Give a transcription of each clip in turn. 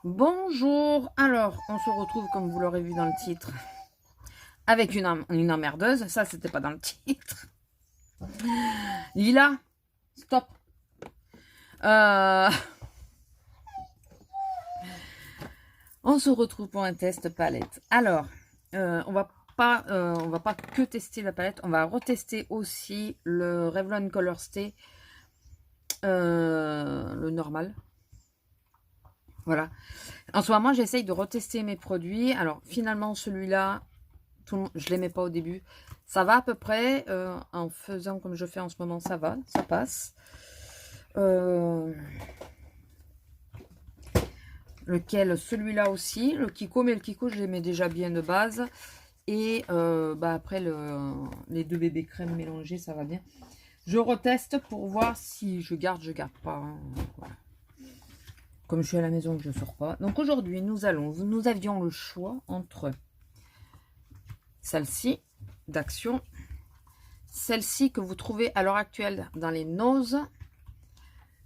Bonjour, alors on se retrouve comme vous l'aurez vu dans le titre avec une emmerdeuse, ça c'était pas dans le titre. Lila, stop. Euh, on se retrouve pour un test palette. Alors, on va pas que tester la palette, on va retester aussi le Revlon Color Stay, le normal. Voilà. En ce moment, j'essaye de retester mes produits. Alors, finalement, celui-là, je l'aimais pas au début. Ça va à peu près. En faisant comme je fais en ce moment, ça va. Ça passe. Lequel? Celui-là aussi. Le Kiko. Mais le Kiko, je l'aimais déjà bien de base. Et après, les deux bébés crème mélangés, ça va bien. Je reteste pour voir si je garde pas. Hein. Voilà. Comme je suis à la maison, je ne sors pas. Donc aujourd'hui, nous avions le choix entre celle-ci d'Action, celle-ci que vous trouvez à l'heure actuelle dans les Nose,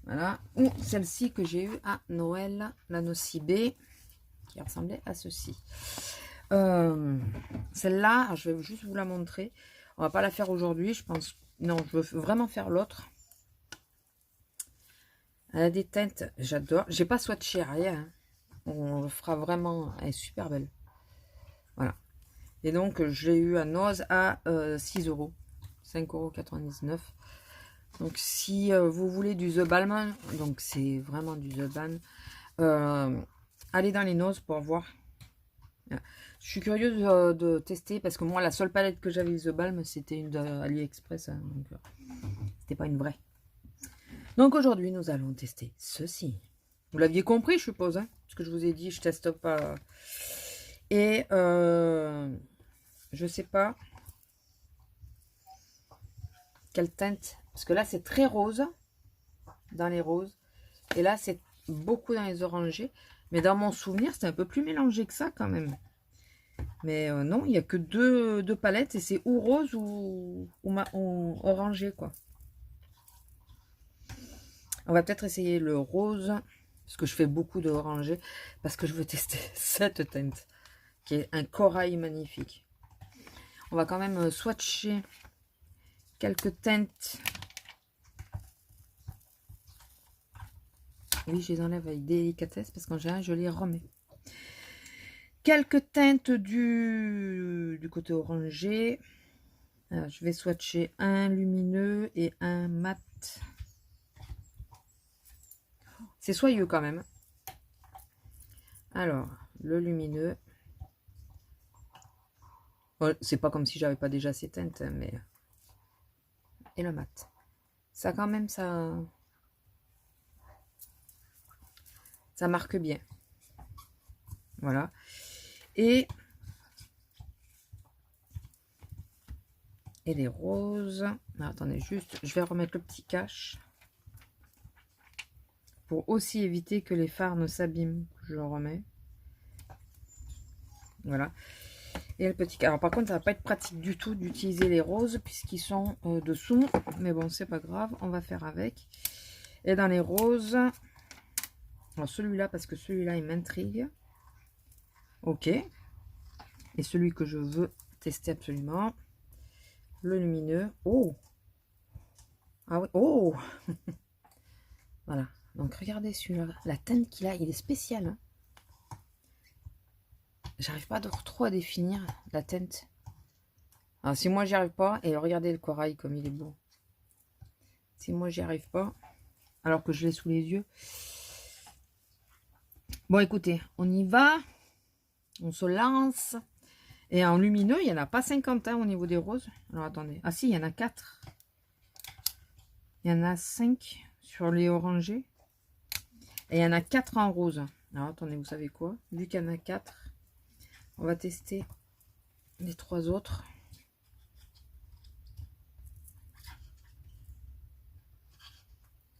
voilà, ou celle-ci que j'ai eue à Noël, la Nocibé, qui ressemblait à ceci. Celle-là, je vais juste vous la montrer. On va pas la faire aujourd'hui, je pense. Non, je veux vraiment faire l'autre. Elle a des teintes, j'adore. J'ai pas swatché rien. Hein. On le fera vraiment. Elle est super belle. Voilà. Et donc, j'ai eu à Nose à 6 €. 5,99 €. Donc, si vous voulez du The Balm, donc c'est vraiment du The Balm, allez dans les Nose pour voir. Je suis curieuse de tester parce que moi, la seule palette que j'avais The Balm, c'était une d'AliExpress. Hein, donc, c'était pas une vraie. Donc, aujourd'hui, nous allons tester ceci. Vous l'aviez compris, je suppose, hein, parce que je vous ai dit, je teste pas. Et je sais pas quelle teinte, parce que là c'est très rose dans les roses et là c'est beaucoup dans les orangés, mais dans mon souvenir c'est un peu plus mélangé que ça quand même. Mais non, il n'y a que deux palettes et c'est ou rose ou orangé quoi. On va peut-être essayer le rose parce que je fais beaucoup de orangé parce que je veux tester cette teinte qui est un corail magnifique. On va quand même swatcher quelques teintes. Oui, je les enlève avec délicatesse parce qu'en général, je les remets. Quelques teintes du côté orangé. Alors, je vais swatcher un lumineux et un mat. C'est soyeux quand même. Alors, le lumineux. Bon, c'est pas comme si j'avais pas déjà ces teintes, mais... Et le mat. Ça quand même, ça marque bien. Voilà. Et les roses. Ah, attendez, juste, je vais remettre le petit cache. Pour aussi éviter que les fards ne s'abîment. Je le remets. Voilà. Et le petit... Alors par contre, ça va pas être pratique du tout d'utiliser les roses puisqu'ils sont dessous. Mais bon, c'est pas grave. On va faire avec. Et dans les roses... Alors celui-là, parce que celui-là, il m'intrigue. Ok. Et celui que je veux tester absolument. Le lumineux. Oh! Ah oui. Oh! Voilà. Donc regardez celui-là. La teinte qu'il a, il est spécial. Hein. J'arrive pas trop à définir la teinte. Alors si moi j'y arrive pas, et regardez le corail comme il est beau. Si moi j'y arrive pas, alors que je l'ai sous les yeux. Bon écoutez, on y va. On se lance. Et en lumineux, il n'y en a pas 50 hein, au niveau des roses. Alors attendez. Ah si, il y en a 4. Il y en a 5 sur les orangés. Et il y en a 4 en rose. Alors attendez, vous savez quoi? Vu qu'il y en a 4, on va tester les 3 autres.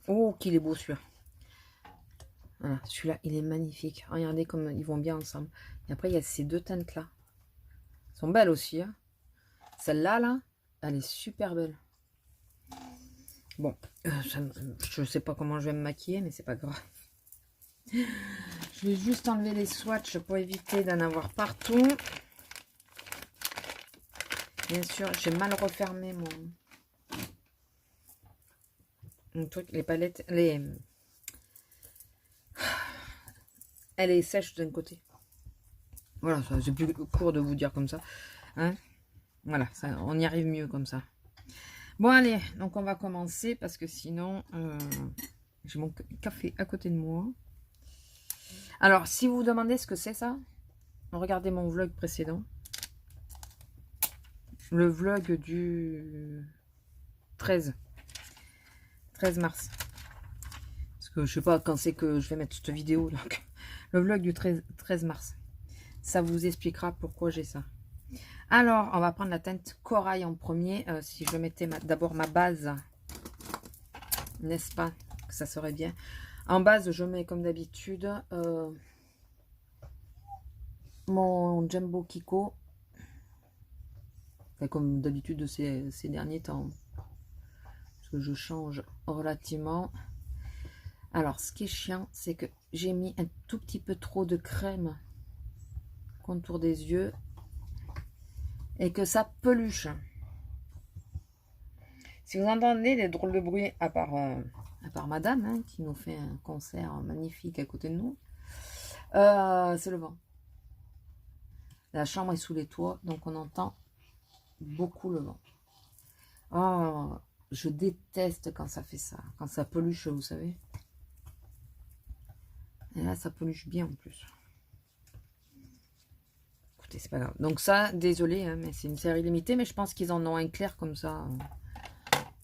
Oh, qu'il est beau celui-là. Voilà, celui-là, il est magnifique. Regardez comme ils vont bien ensemble. Et après, il y a ces deux teintes-là. Elles sont belles aussi. Hein. Celle-là, là, elle est super belle. Bon, je ne sais pas comment je vais me maquiller, mais c'est pas grave. Je vais juste enlever les swatchs pour éviter d'en avoir partout. Bien sûr, j'ai mal refermé mon truc, les palettes, elle est sèche d'un côté. Voilà, c'est plus court de vous dire comme ça. Hein, voilà, ça, on y arrive mieux comme ça. Bon, allez, donc on va commencer parce que sinon, j'ai mon café à côté de moi. Alors, si vous vous demandez ce que c'est ça, regardez mon vlog précédent. Le vlog du 13 mars. Parce que je sais pas quand c'est que je vais mettre cette vidéo. Donc, le vlog du 13 mars. Ça vous expliquera pourquoi j'ai ça. Alors, on va prendre la teinte corail en premier. Si je mettais d'abord ma base, n'est-ce pas que ça serait bien. En base, je mets comme d'habitude mon Jumbo Kiko. Enfin, comme d'habitude ces derniers temps. Parce que je change relativement. Alors, ce qui est chiant, c'est que j'ai mis un tout petit peu trop de crème contour des yeux. Et que ça peluche. Si vous entendez des drôles de bruit, à part madame, hein, qui nous fait un concert magnifique à côté de nous, c'est le vent. La chambre est sous les toits, donc on entend beaucoup le vent. Oh, je déteste quand ça fait ça, quand ça peluche, vous savez. Et là, ça peluche bien en plus. Écoutez, c'est pas grave. Donc ça, désolé, hein, mais c'est une série limitée, mais je pense qu'ils en ont un clair comme ça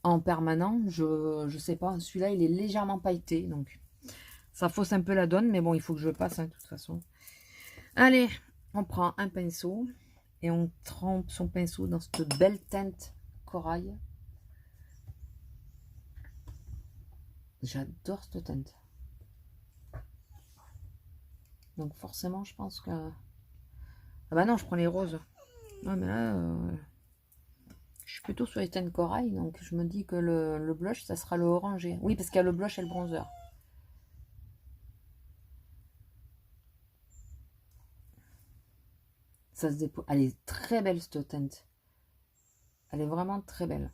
en permanent. Je sais pas, celui-là, il est légèrement pailleté, donc ça fausse un peu la donne, mais bon, il faut que je passe, hein, de toute façon. Allez, on prend un pinceau et on trempe son pinceau dans cette belle teinte corail. J'adore cette teinte. Donc forcément, je pense que... Ah bah non, je prends les roses. Ouais, mais là, je suis plutôt sur les teintes corail, donc je me dis que le blush, ça sera le orangé. Oui, parce qu'il y a le blush et le bronzer. Ça se dépose. Elle est très belle, cette teinte. Elle est vraiment très belle.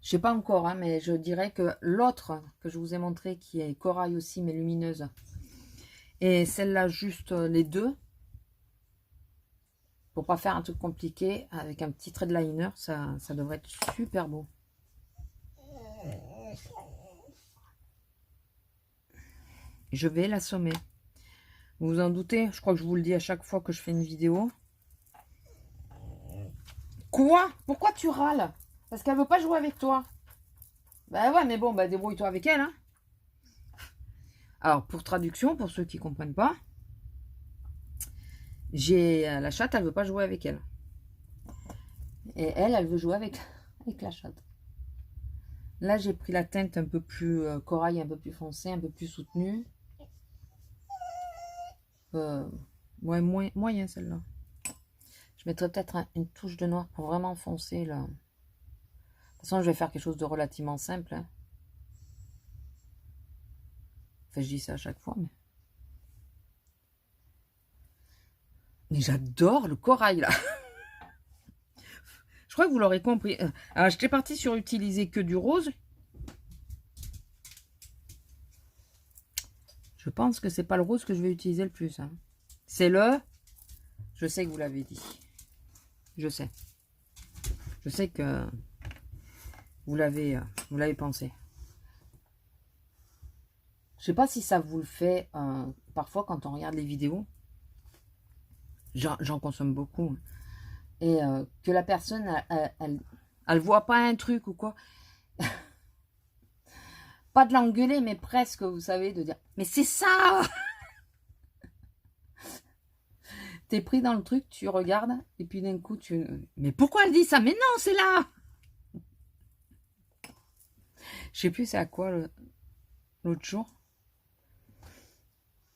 Je sais pas encore, hein, mais je dirais que l'autre que je vous ai montré, qui est corail aussi, mais lumineuse, et celle-là, juste les deux, pour pas faire un truc compliqué, avec un petit trait de liner, ça devrait être super beau. Je vais l'assommer. Vous vous en doutez, je crois que je vous le dis à chaque fois que je fais une vidéo. Quoi? Pourquoi tu râles? Parce qu'elle veut pas jouer avec toi. Bah ouais, mais bon, bah débrouille-toi avec elle, hein. Alors, pour traduction, pour ceux qui ne comprennent pas, j'ai la chatte, elle veut pas jouer avec elle. Et elle veut jouer avec la chatte. Là, j'ai pris la teinte un peu plus corail, un peu plus foncé, un peu plus soutenue. Ouais, moyen celle-là. Je mettrai peut-être une touche de noir pour vraiment foncer là. De toute façon, je vais faire quelque chose de relativement simple. Hein. Enfin, je dis ça à chaque fois, mais j'adore le corail là. Je crois que vous l'aurez compris. Alors, j'étais partie sur utiliser que du rose. Je pense que c'est pas le rose que je vais utiliser le plus. Hein. C'est le... Je sais que vous l'avez dit. Je sais. Je sais que vous l'avez pensé. Je sais pas si ça vous le fait parfois quand on regarde les vidéos. J'en consomme beaucoup. Et que la personne, elle voit pas un truc ou quoi. Pas de l'engueuler, mais presque, vous savez, de dire « Mais c'est ça !» T'es pris dans le truc, tu regardes, et puis d'un coup, tu... Mais pourquoi elle dit ça? Mais non, c'est là! Je sais plus c'est à quoi l'autre jour.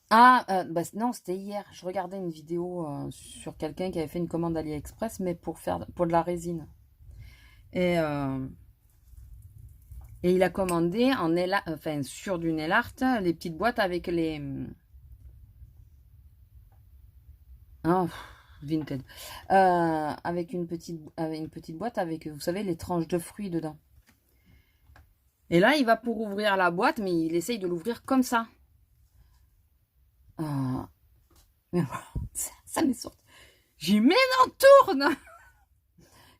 Ah, bah, non, c'était hier. Je regardais une vidéo sur quelqu'un qui avait fait une commande AliExpress, mais pour de la résine. Et Et il a commandé en nail, enfin sur du nail art, les petites boîtes avec les... Oh, Vinted. Avec une petite boîte avec, vous savez, les tranches de fruits dedans. Et là, il va pour ouvrir la boîte, mais il essaye de l'ouvrir comme ça. Mais ça m'est sorti. J'ai dit, mais non, tourne.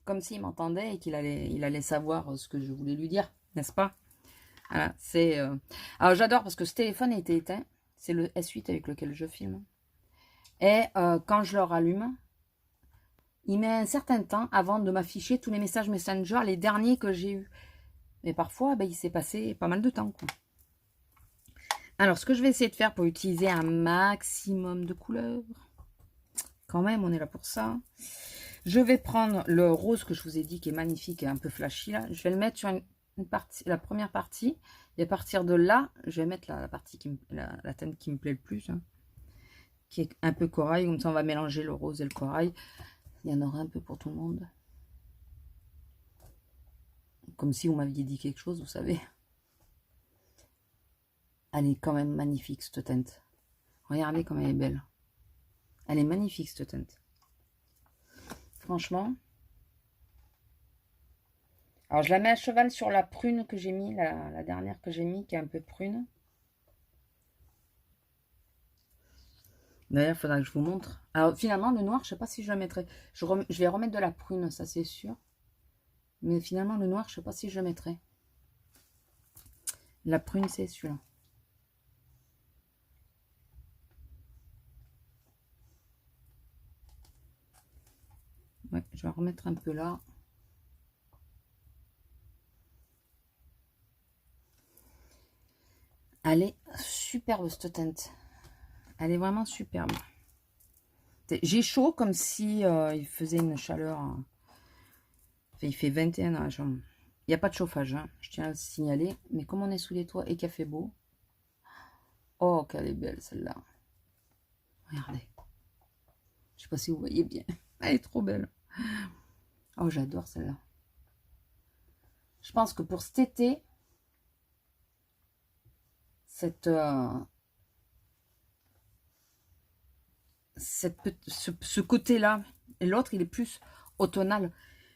Comme s'il m'entendait et qu'il allait savoir ce que je voulais lui dire, n'est-ce pas? Voilà, c'est... Alors, j'adore parce que ce téléphone était éteint. C'est le S8 avec lequel je filme. Et quand je le rallume, il met un certain temps avant de m'afficher tous les messages Messenger, les derniers que j'ai eus. Mais parfois, ben, il s'est passé pas mal de temps, quoi. Alors, ce que je vais essayer de faire pour utiliser un maximum de couleurs, quand même, on est là pour ça. Je vais prendre le rose que je vous ai dit, qui est magnifique et un peu flashy, là. Je vais le mettre sur une partie, la première partie. Et à partir de là, je vais mettre la partie, la teinte qui me plaît le plus, hein, qui est un peu corail. Comme ça, on va mélanger le rose et le corail. Il y en aura un peu pour tout le monde. Comme si vous m'aviez dit quelque chose, vous savez. Elle est quand même magnifique, cette teinte. Regardez comme elle est belle. Elle est magnifique, cette teinte. Franchement. Alors, je la mets à cheval sur la prune que j'ai mis, la dernière que j'ai mis, qui est un peu prune. D'ailleurs, il faudra que je vous montre. Alors, finalement, le noir, je ne sais pas si je le mettrai. Je vais remettre de la prune, ça c'est sûr. Mais finalement, le noir, je ne sais pas si je le mettrai. La prune, c'est celui-là. Ouais, je vais en remettre un peu là. Elle est superbe, cette teinte. Elle est vraiment superbe. J'ai chaud comme si il faisait une chaleur. Enfin, il fait 21 âges. Il n'y a pas de chauffage, hein, je tiens à le signaler. Mais comme on est sous les toits et qu'il fait beau. Oh, qu'elle est belle celle-là. Regardez. Je ne sais pas si vous voyez bien. Elle est trop belle. Oh, j'adore celle-là. Je pense que pour cet été, ce côté-là, et l'autre, il est plus automnal.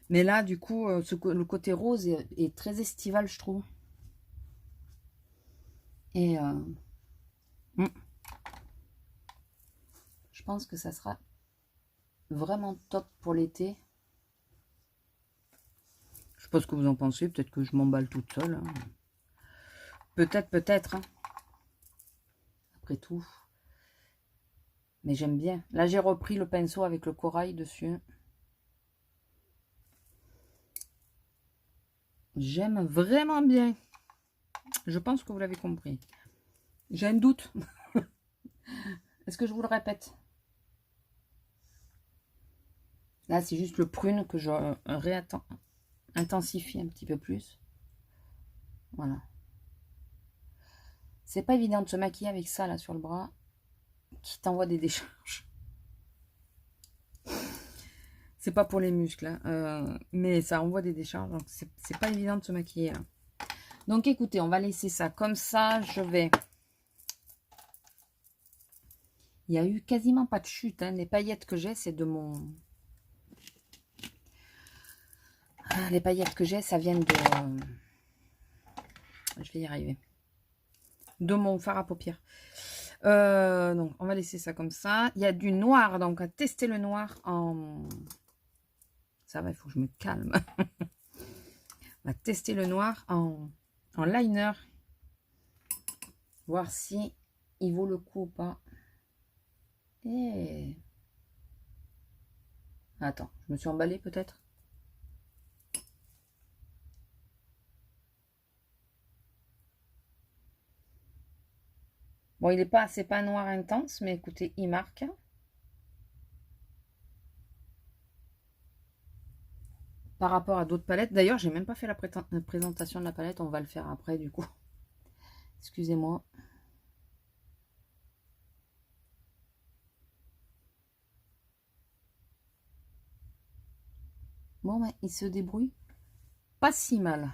Mais là, du coup, le côté rose est très estival, je trouve. Et je pense que ça sera vraiment top pour l'été. Je sais pas ce que vous en pensez. Peut-être que je m'emballe toute seule. Hein. Peut-être. Hein. Après tout. Mais j'aime bien. Là, j'ai repris le pinceau avec le corail dessus. J'aime vraiment bien. Je pense que vous l'avez compris. J'ai un doute. Est-ce que je vous le répète? Là, c'est juste le prune que je intensifie un petit peu plus. Voilà. C'est pas évident de se maquiller avec ça, là, sur le bras, qui t'envoie des décharges. C'est pas pour les muscles, hein, mais ça envoie des décharges, donc c'est pas évident de se maquiller, là. Donc, écoutez, on va laisser ça comme ça. Je vais... Il y a eu quasiment pas de chute, hein. Les paillettes que j'ai, c'est de mon... Les paillettes que j'ai, ça vient de... Je vais y arriver. De mon fard à paupières. Donc, on va laisser ça comme ça. Il y a du noir, donc à tester le noir en... Ça va, il faut que je me calme. On va tester le noir en liner. Voir si il vaut le coup ou pas. Et... Attends, je me suis emballée peut-être. Bon, il est pas, c'est pas un noir intense, mais écoutez, il marque. Par rapport à d'autres palettes. D'ailleurs, j'ai même pas fait la présentation de la palette. On va le faire après, du coup. Excusez-moi. Bon, il se débrouille pas si mal.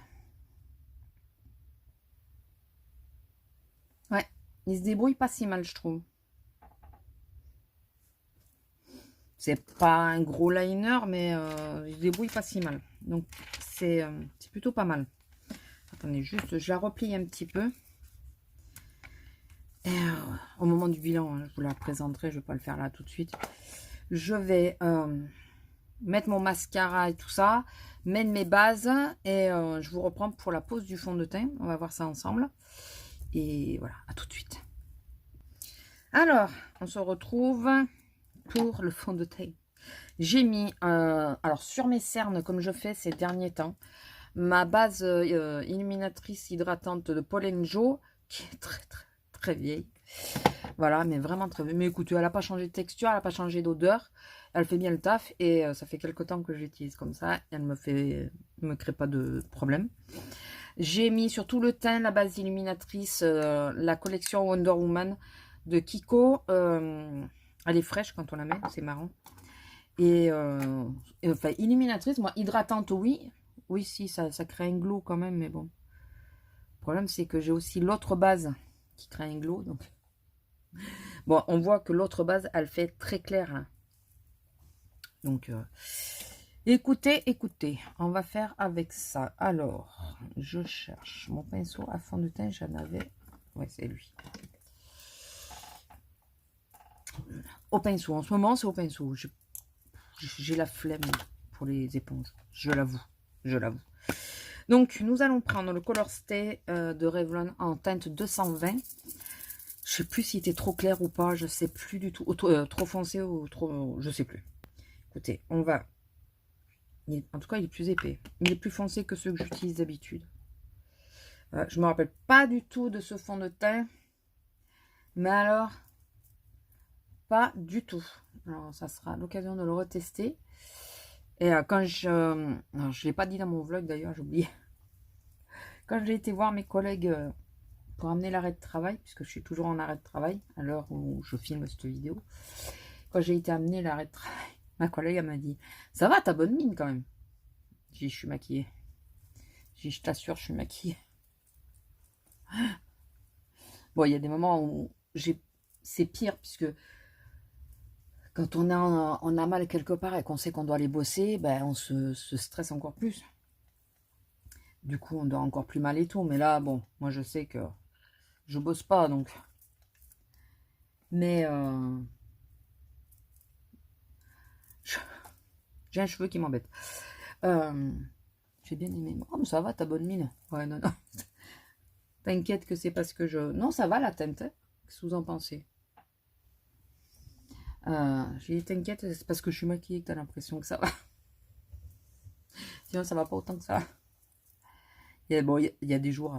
il se débrouille pas si mal, je trouve. C'est pas un gros liner, mais il se débrouille pas si mal. Donc, c'est plutôt pas mal. Attendez, juste, je la replie un petit peu. Et, au moment du bilan, hein, je vous la présenterai, je vais pas le faire là tout de suite. Je vais mettre mon mascara et tout ça, mettre mes bases, et je vous reprends pour la pose du fond de teint. On va voir ça ensemble. Et voilà, à tout de suite. Alors, on se retrouve pour le fond de teint. J'ai mis, alors sur mes cernes, comme je fais ces derniers temps, ma base illuminatrice hydratante de Pollen Joe, qui est très très très vieille. Voilà, mais vraiment très vieille. Mais écoutez, elle n'a pas changé de texture, elle n'a pas changé d'odeur. Elle fait bien le taf et ça fait quelques temps que j'utilise comme ça. Elle me crée pas de problème. J'ai mis sur tout le teint la base illuminatrice, la collection Wonder Woman de Kiko. Elle est fraîche quand on la met, c'est marrant. Et enfin, illuminatrice, moi, hydratante, oui. Oui, si, ça crée un glow quand même, mais bon. Le problème, c'est que j'ai aussi l'autre base qui crée un glow, donc. Bon, on voit que l'autre base, elle fait très clair, là. Donc, écoutez, on va faire avec ça. Alors, je cherche mon pinceau à fond de teint, j'en avais. Ouais, c'est lui. Au pinceau, en ce moment, c'est au pinceau. J'ai la flemme pour les éponges, je l'avoue, Donc, nous allons prendre le Color Stay de Revlon en teinte 220. Je sais plus s'il était trop clair ou pas, je sais plus du tout. Trop foncé ou trop... je sais plus. Écoutez, on va... En tout cas, il est plus épais. Il est plus foncé que ceux que j'utilise d'habitude. Je me rappelle pas du tout de ce fond de teint. Mais alors, pas du tout. Alors, ça sera l'occasion de le retester. Et quand je... non, je ne l'ai pas dit dans mon vlog d'ailleurs, j'ai oublié. Quand j'ai été voir mes collègues pour amener l'arrêt de travail, puisque je suis toujours en arrêt de travail à l'heure où je filme cette vidéo. Quand j'ai été amener l'arrêt de travail, ma collègue m'a dit « Ça va, t'as bonne mine quand même ?» J'ai dit « Je suis maquillée. » J'ai dit « Je t'assure, je suis maquillée. » Bon, il y a des moments où c'est pire, puisque quand on a mal quelque part et qu'on sait qu'on doit aller bosser, ben, on se stresse encore plus. Du coup, on doit encore plus mal et tout. Mais là, bon, moi, je sais que je bosse pas, donc. Mais j'ai un cheveu qui m'embête. J'ai bien aimé. Oh, mais ça va, t'as bonne mine. Ouais, non, non. T'inquiète que c'est parce que je... Non, ça va la teinte. Hein. Qu'est-ce que vous en pensez? J'ai dit t'inquiète, c'est parce que je suis maquillée que t'as l'impression que ça va. Sinon, ça va pas autant que ça. Bon, il y a des jours,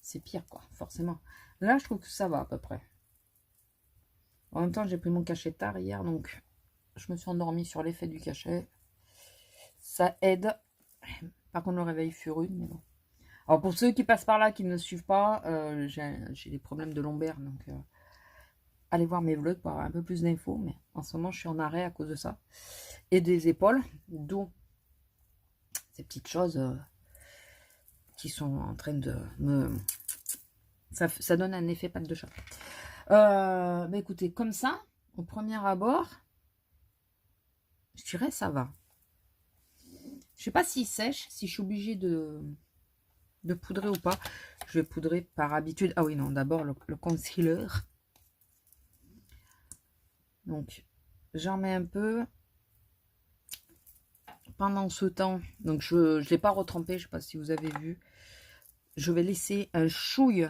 c'est pire, quoi, forcément. Là, je trouve que ça va à peu près. En même temps, j'ai pris mon cachet tard hier, donc je me suis endormie sur l'effet du cachet. Ça aide. Par contre, le réveil fut rude, mais bon. Alors, pour ceux qui passent par là, qui ne me suivent pas, j'ai des problèmes de lombaire, donc allez voir mes vlogs pour avoir un peu plus d'infos, mais en ce moment, je suis en arrêt à cause de ça. Et des épaules, d'où ces petites choses qui sont en train de me... Ça donne un effet patte de chat. Bah écoutez, comme ça, au premier abord, je dirais ça va. Je sais pas s'il sèche, si je suis obligée de poudrer ou pas. Je vais poudrer par habitude. Ah oui, non, d'abord le concealer. Donc, j'en mets un peu. Pendant ce temps, donc je ne l'ai pas retrempé, je sais pas si vous avez vu. Je vais laisser un chouille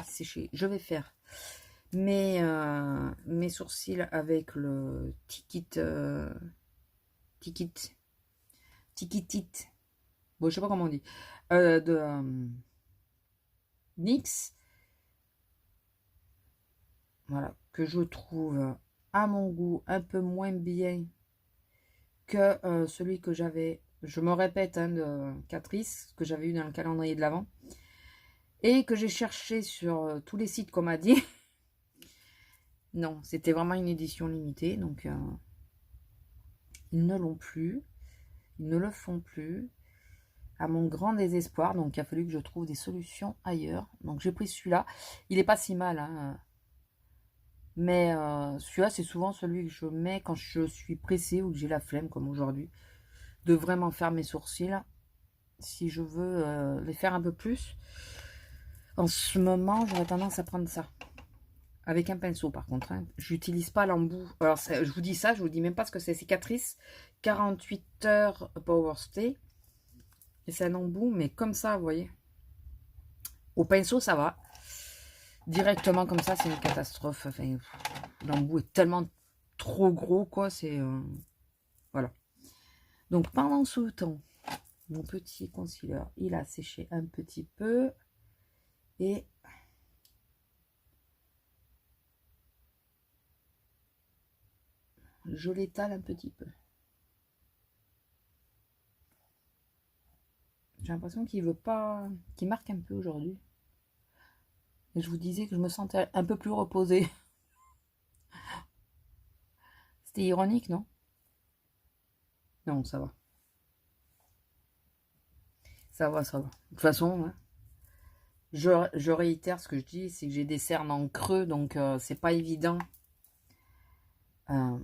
sécher. Je vais faire mes sourcils avec le Tikitit. Bon, je sais pas comment on dit. De NYX. Voilà, que je trouve à mon goût un peu moins bien que celui que j'avais, je me répète, hein, de Catrice, que j'avais eu dans le calendrier de l'Avent, et que j'ai cherché sur tous les sites qu'on m'a dit. Non, c'était vraiment une édition limitée, donc ils ne l'ont plus, ils ne le font plus. à mon grand désespoir. Donc, il a fallu que je trouve des solutions ailleurs. Donc, j'ai pris celui-là. Il n'est pas si mal, hein. Mais celui-là, c'est souvent celui que je mets quand je suis pressée ou que j'ai la flemme, comme aujourd'hui, de vraiment faire mes sourcils. Si je veux les faire un peu plus, en ce moment, j'aurais tendance à prendre ça. Avec un pinceau, par contre. Hein. J'utilise pas l'embout. Alors, je vous dis ça, je vous dis même pas ce que c'est. Cicatrice, 48 heures Power Stay. Et c'est un embout, mais comme ça, vous voyez. Au pinceau, ça va. Directement comme ça, c'est une catastrophe. Enfin, l'embout est tellement trop gros, quoi. C'est... voilà. Donc, pendant ce temps, mon petit concealer, il a séché un petit peu. Et... je l'étale un petit peu. J'ai l'impression qu'il veut pas... qu'il marque un peu aujourd'hui. Et je vous disais que je me sentais un peu plus reposée. C'était ironique, non? Non, ça va. Ça va, ça va. De toute façon, hein, je réitère ce que je dis, c'est que j'ai des cernes en creux, donc c'est pas évident. Ah,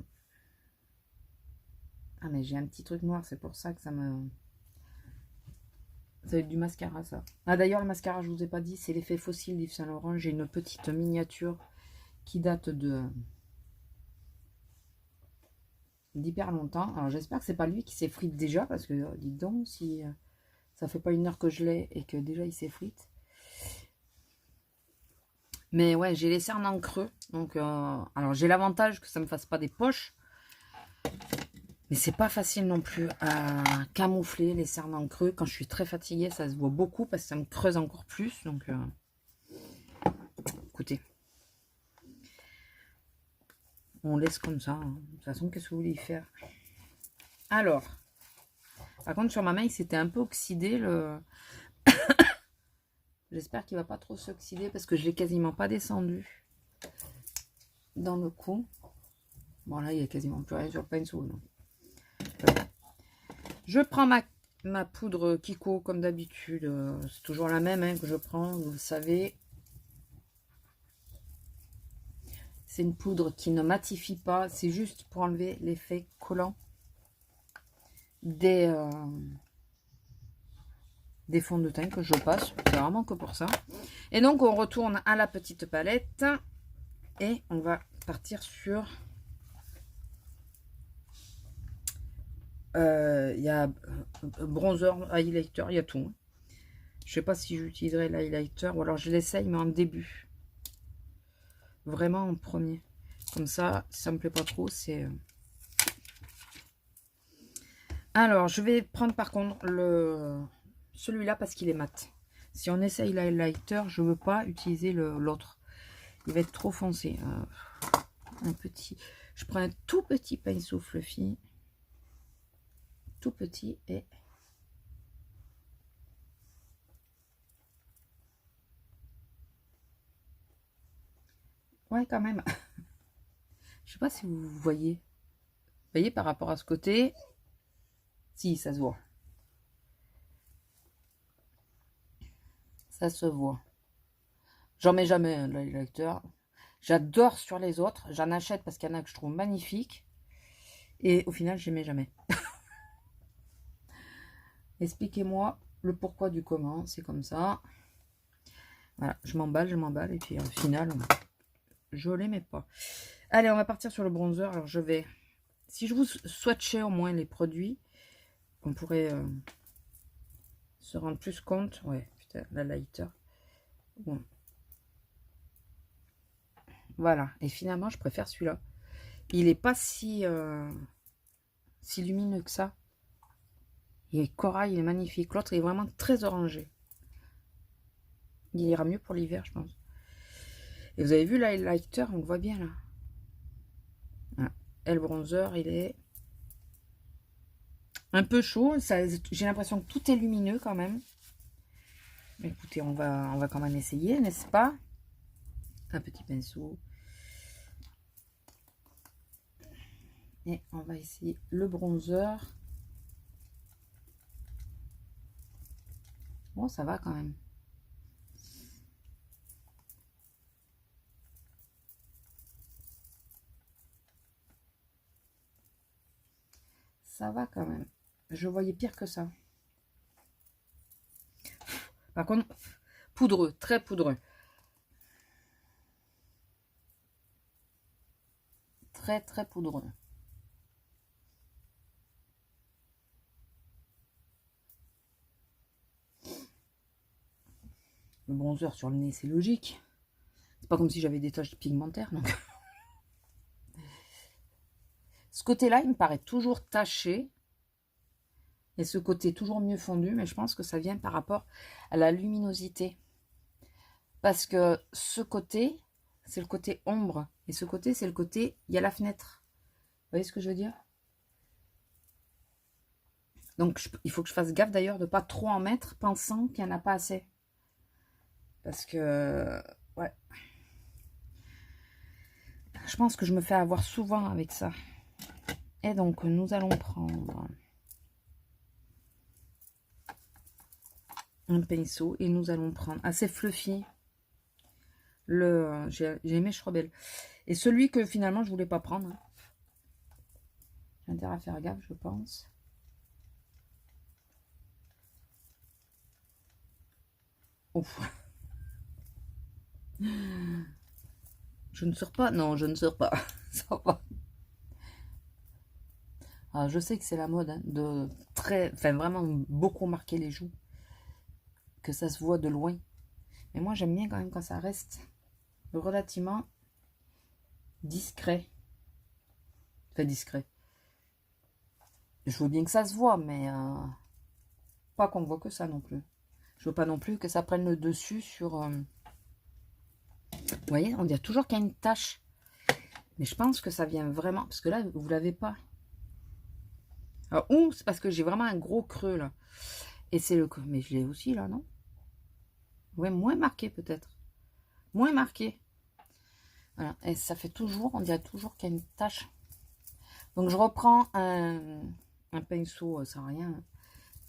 mais j'ai un petit truc noir, c'est pour ça que ça me... ça va être du mascara, ça. Ah, d'ailleurs, le mascara, je vous ai pas dit, c'est l'effet fossile d'Yves Saint Laurent. J'ai une petite miniature qui date d'hyper longtemps. Alors, j'espère que c'est pas lui qui s'effrite déjà, parce que, dites donc, si ça fait pas 1 heure que je l'ai et que déjà il s'effrite. Mais ouais, j'ai les cernes en creux. Donc, alors j'ai l'avantage que ça me fasse pas des poches. Mais c'est pas facile non plus à camoufler les cernes en creux. Quand je suis très fatiguée, ça se voit beaucoup parce que ça me creuse encore plus. Donc, écoutez. On laisse comme ça. Hein. De toute façon, qu'est-ce que vous voulez y faire? Alors, par contre, sur ma main, il s'était un peu oxydé. J'espère qu'il va pas trop s'oxyder parce que je l'ai quasiment pas descendu dans le cou. Bon, là, il y a quasiment plus rien sur le pinceau. Non. Je prends ma poudre Kiko comme d'habitude. C'est toujours la même hein, que je prends, vous le savez. C'est une poudre qui ne matifie pas. C'est juste pour enlever l'effet collant des fonds de teint que je passe. C'est vraiment que pour ça. Et donc, on retourne à la petite palette. Et on va partir sur... il y a bronzer, highlighter, il y a tout. Je sais pas si j'utiliserai l'highlighter ou alors je l'essaye, mais en début. Vraiment en premier. Comme ça, si ça me plaît pas trop, c'est... Alors, je vais prendre par contre celui-là parce qu'il est mat. Si on essaye l'highlighter, je veux pas utiliser l'autre. Il va être trop foncé. Un petit... Je prends un tout petit pinceau fluffy. Tout petit et... ouais, quand même. Je sais pas si vous voyez. Vous voyez par rapport à ce côté. Si, ça se voit. Ça se voit. J'en mets jamais un l'highlighter. J'adore sur les autres. J'en achète parce qu'il y en a que je trouve magnifiques. Et au final, je les mets jamais. Expliquez-moi le pourquoi du comment. C'est comme ça. Voilà, je m'emballe. Et puis au final, je les mets pas. Allez, on va partir sur le bronzer. Alors, je vais... si je vous swatchais au moins les produits, on pourrait se rendre plus compte. Ouais, putain, la lighter. Bon. Voilà. Et finalement, je préfère celui-là. Il est pas si lumineux que ça. Il est corail, il est magnifique. L'autre est vraiment très orangé. Il ira mieux pour l'hiver, je pense. Et vous avez vu l'highlighter, on le voit bien là. Ah. Et le bronzer, il est un peu chaud. J'ai l'impression que tout est lumineux quand même. Mais écoutez, on va quand même essayer, n'est-ce pas? Un petit pinceau. Et on va essayer le bronzer. Bon, ça va quand même. Ça va quand même. Je voyais pire que ça. Par contre, poudreux, très poudreux. Très, très poudreux. Le bronzer sur le nez, c'est logique. C'est pas comme si j'avais des taches pigmentaires, donc. Ce côté-là, il me paraît toujours taché. Et ce côté toujours mieux fondu, mais je pense que ça vient par rapport à la luminosité. Parce que ce côté, c'est le côté ombre. Et ce côté, c'est le côté, il y a la fenêtre. Vous voyez ce que je veux dire? Donc, il faut que je fasse gaffe d'ailleurs de ne pas trop en mettre, pensant qu'il n'y en a pas assez. Parce que, ouais. Je pense que je me fais avoir souvent avec ça. Et donc, nous allons prendre un pinceau et nous allons prendre assez fluffy. J'ai aimé Schrobel. Et celui que finalement, je voulais pas prendre. J'ai intérêt à faire gaffe, je pense. Ouf. Je ne sors pas. Non, je ne sors pas. Ça va. Ah, je sais que c'est la mode hein, de vraiment beaucoup marquer les joues. Que ça se voit de loin. Mais moi, j'aime bien quand même quand ça reste relativement discret. Enfin, discret. Je veux bien que ça se voit, mais pas qu'on voit que ça non plus. Je veux pas non plus que ça prenne le dessus sur... Vous voyez, on dirait toujours qu'il y a une tache. Mais je pense que ça vient vraiment... Parce que là, vous l'avez pas. Alors, ou c'est parce que j'ai vraiment un gros creux, là. Et c'est le... Mais je l'ai aussi, là, non? Ouais, moins marqué, peut-être. Moins marqué. Voilà. Et ça fait toujours... On dirait toujours qu'il y a une tache. Donc, je reprends un pinceau sans rien.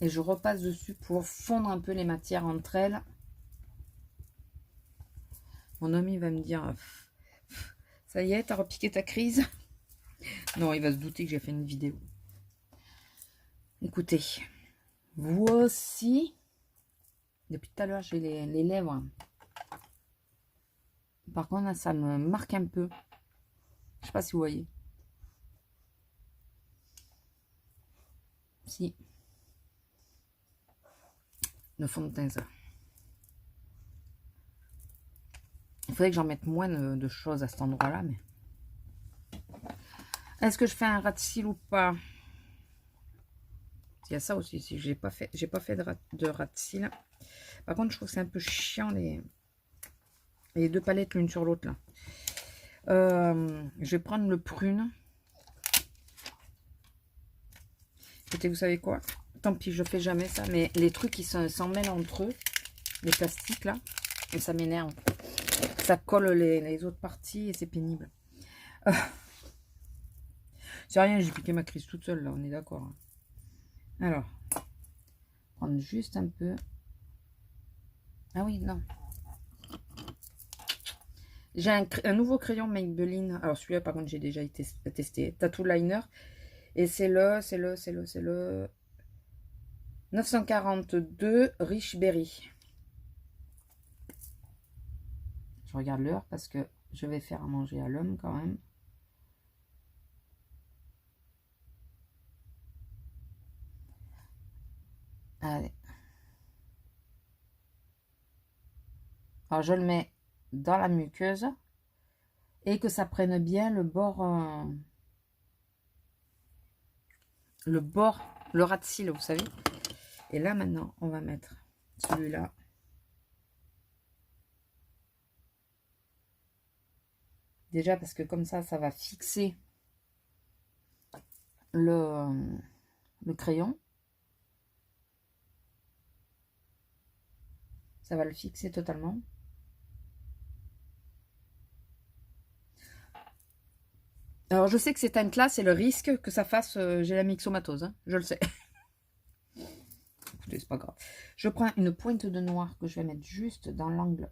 Et je repasse dessus pour fondre un peu les matières entre elles. Mon ami va me dire... Ça y est, t'as repiqué ta crise? Non, il va se douter que j'ai fait une vidéo. Écoutez, voici. Depuis tout à l'heure, j'ai les lèvres. Par contre, là, ça me marque un peu. Je sais pas si vous voyez. Si. Le fond de teint, ça. Il faudrait que j'en mette moins de choses à cet endroit-là, mais... Est-ce que je fais un ras de cils ou pas? Il y a ça aussi, si j'ai pas fait de ras de cils. Par contre, je trouve que c'est un peu chiant les deux palettes l'une sur l'autre là. Je vais prendre le prune. Écoutez, vous savez quoi? Tant pis, je fais jamais ça, mais les trucs qui s'en mêlent entre eux, les plastiques là, et ça m'énerve. Ça colle les autres parties et c'est pénible. C'est rien, j'ai piqué ma crise toute seule là, on est d'accord. Alors, prendre juste un peu. Ah oui, non. J'ai un nouveau crayon Maybelline. Alors celui-là, par contre, j'ai déjà été testé. Tattoo Liner. Et c'est le 942 Rich Berry. Je regarde l'heure parce que je vais faire à manger à l'homme quand même. Allez. Alors je le mets dans la muqueuse et que ça prenne bien le bord, le ras de cils, vous savez. Et là maintenant, on va mettre celui-là. Déjà parce que comme ça va fixer le crayon. Ça va le fixer totalement. Alors, je sais que c'est teinte là, c'est le risque que ça fasse j'ai la myxomatose. Hein, je le sais. écoutez, c'est pas grave. Je prends une pointe de noir que je vais mettre juste dans l'angle.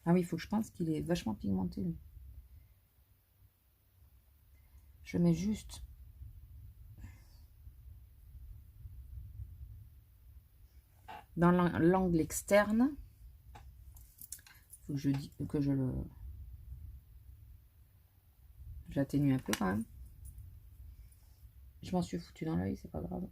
Ah oui, il faut que je pense qu'il est vachement pigmenté, lui. Je mets juste dans l'angle externe. Il faut que je dis que j'atténue un peu quand même. Je m'en suis foutu dans l'œil, c'est pas grave.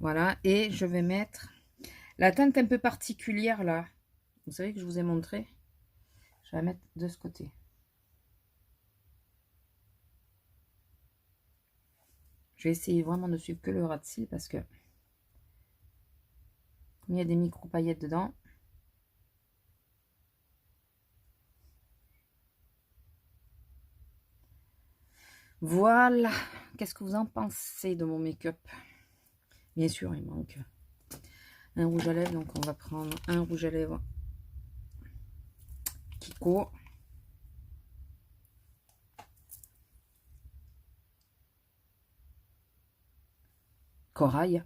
Voilà, et je vais mettre la teinte un peu particulière là. Vous savez que je vous ai montré. Je vais la mettre de ce côté. Je vais essayer vraiment de suivre que le ras de cils parce que comme il y a des micro paillettes dedans. Voilà. Qu'est-ce que vous en pensez de mon make-up? Bien sûr, il manque un rouge à lèvres, donc on va prendre un rouge à lèvres Kiko. Corail.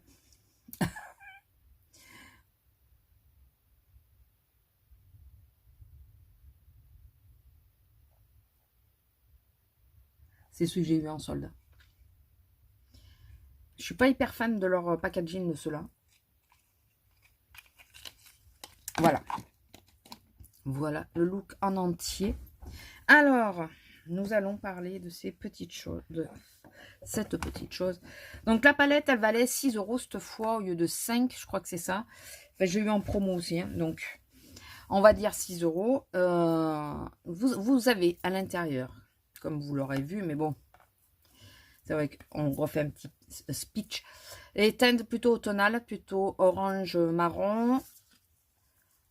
C'est celui que j'ai eu en solde. Je suis pas hyper fan de leur packaging de ceux-là. Voilà. Voilà le look en entier. Alors, nous allons parler de ces petites choses, de cette petite chose. Donc, la palette, elle valait 6 € cette fois au lieu de 5, je crois que c'est ça. Enfin, j'ai eu en promo aussi, hein, donc on va dire 6 €. Vous avez à l'intérieur, comme vous l'aurez vu, mais bon, c'est vrai qu'on refait un petit speech. Les teintes plutôt automnales, plutôt orange marron.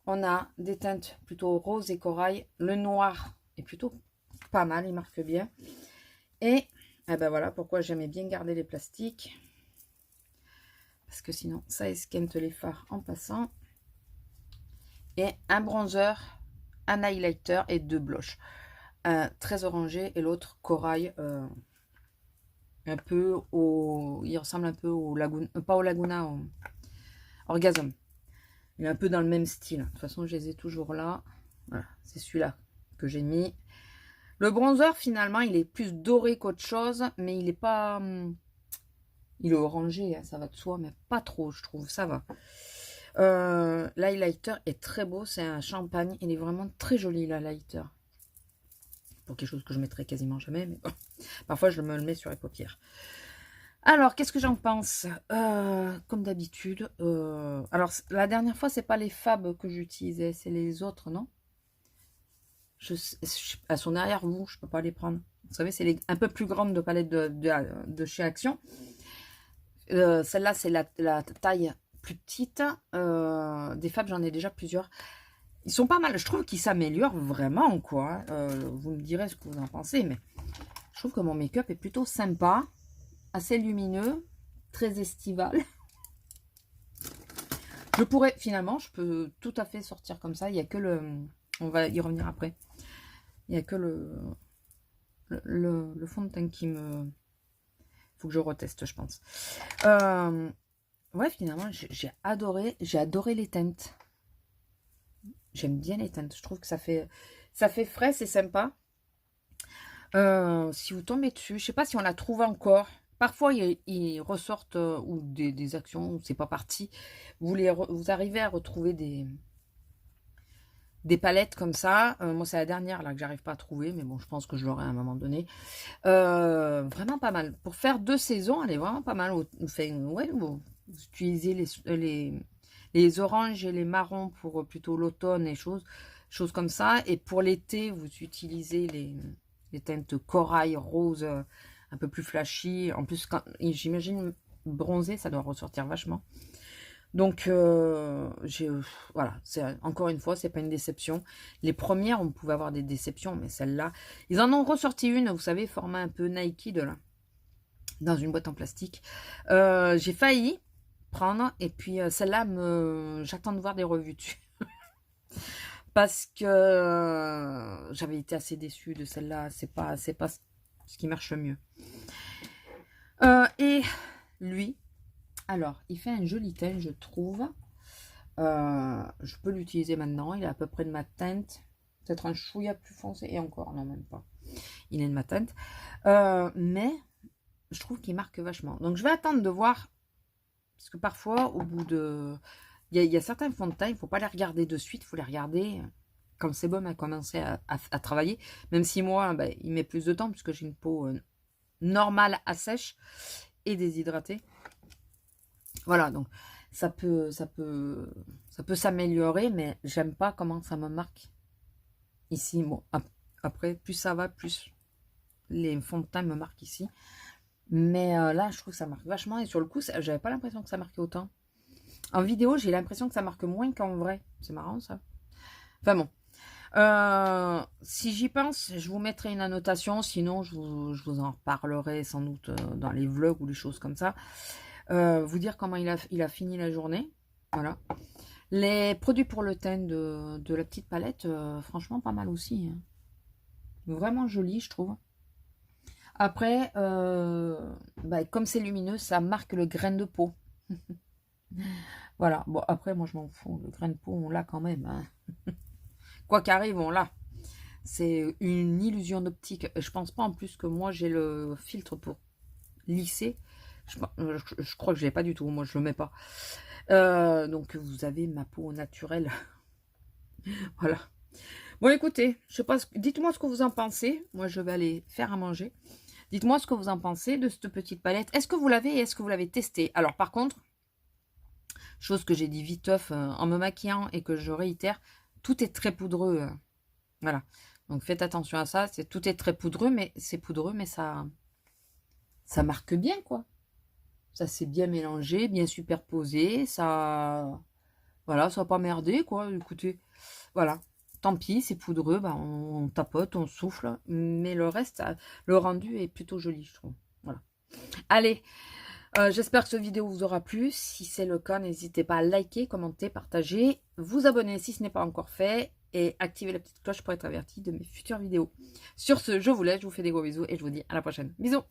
On a des teintes plutôt rose et corail. Le noir est plutôt pas mal, il marque bien. Et eh ben voilà pourquoi j'aimais bien garder les plastiques. Parce que sinon, ça esquinte les fards en passant. Et un bronzer, un highlighter et 2 blushs. Un très orangé et l'autre corail. Un peu au... Il ressemble un peu au Laguna... pas au Laguna, au Orgasm. Il est un peu dans le même style. De toute façon, je les ai toujours là. Voilà, c'est celui-là que j'ai mis. Le bronzer, finalement, il est plus doré qu'autre chose, mais il est pas... il est orangé, hein, ça va de soi, mais pas trop, je trouve, ça va. L'highlighter est très beau, c'est un champagne. Il est vraiment très joli, l'highlighter. Pour quelque chose que je mettrais quasiment jamais, mais bon. Parfois, je me le mets sur les paupières. Alors, qu'est-ce que j'en pense? Comme d'habitude. Alors, la dernière fois, c'est pas les Fab que j'utilisais, c'est les autres, non? Elles sont derrière vous, je peux pas les prendre. Vous savez, c'est les un peu plus grandes de palette de chez Action. Celle-là, c'est la taille plus petite. Des Fab, j'en ai déjà plusieurs. Ils sont pas mal. Je trouve qu'ils s'améliorent vraiment, quoi. Vous me direz ce que vous en pensez, mais je trouve que mon make-up est plutôt sympa. Assez lumineux, très estival. Je pourrais, finalement, je peux tout à fait sortir comme ça. Il n'y a que le... On va y revenir après. Il n'y a que le fond de teint qui me... Faut que je reteste, je pense. Ouais, finalement, j'ai adoré les teintes. J'aime bien les teintes. Je trouve que ça fait frais, c'est sympa. Si vous tombez dessus, je sais pas si on la trouve encore. Parfois, ils ressortent ou des actions, c'est pas parti. Vous arrivez à retrouver des palettes comme ça. Moi, c'est la dernière là que j'arrive pas à trouver, mais bon, je pense que je l'aurai à un moment donné. Vraiment pas mal. Pour faire 2 saisons, elle est vraiment pas mal. Enfin, ouais, vous utilisez les oranges et les marrons pour plutôt l'automne et choses comme ça. Et pour l'été, vous utilisez les teintes corail, rose, un peu plus flashy. En plus, j'imagine bronzé, ça doit ressortir vachement. Donc, voilà, encore une fois, c'est pas une déception. Les premières, on pouvait avoir des déceptions, mais celle-là, ils en ont ressorti une, vous savez, format un peu Nike de là, dans une boîte en plastique. J'ai failli prendre, et puis celle-là, j'attends de voir des revues dessus. parce que j'avais été assez déçue de celle-là. C'est pas ce qui marche le mieux. Et lui, alors, il fait un joli teint, je trouve. Je peux l'utiliser maintenant. Il est à peu près de ma teinte. Peut-être un chouïa plus foncé. Et encore, non, même pas. Il est de ma teinte. Mais je trouve qu'il marque vachement. Donc, je vais attendre de voir. Parce que parfois, au bout de... Il y a certains fonds de teint, il ne faut pas les regarder de suite. Il faut les regarder quand le sébum a commencé à travailler. Même si moi, ben, il met plus de temps. Puisque j'ai une peau normale à sèche et déshydratée. Voilà, donc ça peut s'améliorer, mais j'aime pas comment ça me marque ici. Bon, après, plus ça va, plus les fonds de teint me marquent ici. Mais là, je trouve que ça marque vachement. Et sur le coup, j'avais pas l'impression que ça marquait autant. En vidéo, j'ai l'impression que ça marque moins qu'en vrai. C'est marrant, ça. Enfin bon. Si j'y pense, je vous mettrai une annotation. Sinon, je vous en reparlerai sans doute dans les vlogs ou les choses comme ça. Vous dire comment il a fini la journée. Voilà. Les produits pour le teint de la petite palette, franchement, pas mal aussi. Hein. Vraiment joli, je trouve. Après, bah, comme c'est lumineux, ça marque le grain de peau. Voilà. Bon, après, moi, je m'en fous. Le grain de peau, on l'a quand même. Hein. Quoi qu'arrive, on l'a. C'est une illusion d'optique. Je pense pas en plus que moi, j'ai le filtre pour lisser. Je crois que je l'ai pas du tout. Moi, je le mets pas. Donc, vous avez ma peau naturelle. Voilà. Bon, écoutez, je sais pas. Dites-moi ce que vous en pensez. Moi, je vais aller faire à manger. Dites-moi ce que vous en pensez de cette petite palette. Est-ce que vous l'avez et est-ce que vous l'avez testé? Alors, par contre, chose que j'ai dit viteuf en me maquillant et que je réitère, tout est très poudreux. Voilà. Donc, faites attention à ça. Tout est très poudreux, mais c'est poudreux, mais ça marque bien, quoi. Ça s'est bien mélangé, bien superposé. Ça, voilà, ça n'a pas merdé, quoi. Écoutez, voilà. Tant pis, c'est poudreux, bah, on tapote, on souffle. Mais le reste, le rendu est plutôt joli, je trouve. Voilà. Allez, j'espère que cette vidéo vous aura plu. Si c'est le cas, n'hésitez pas à liker, commenter, partager, vous abonner si ce n'est pas encore fait. Et activer la petite cloche pour être averti de mes futures vidéos. Sur ce, je vous laisse, je vous fais des gros bisous et je vous dis à la prochaine. Bisous!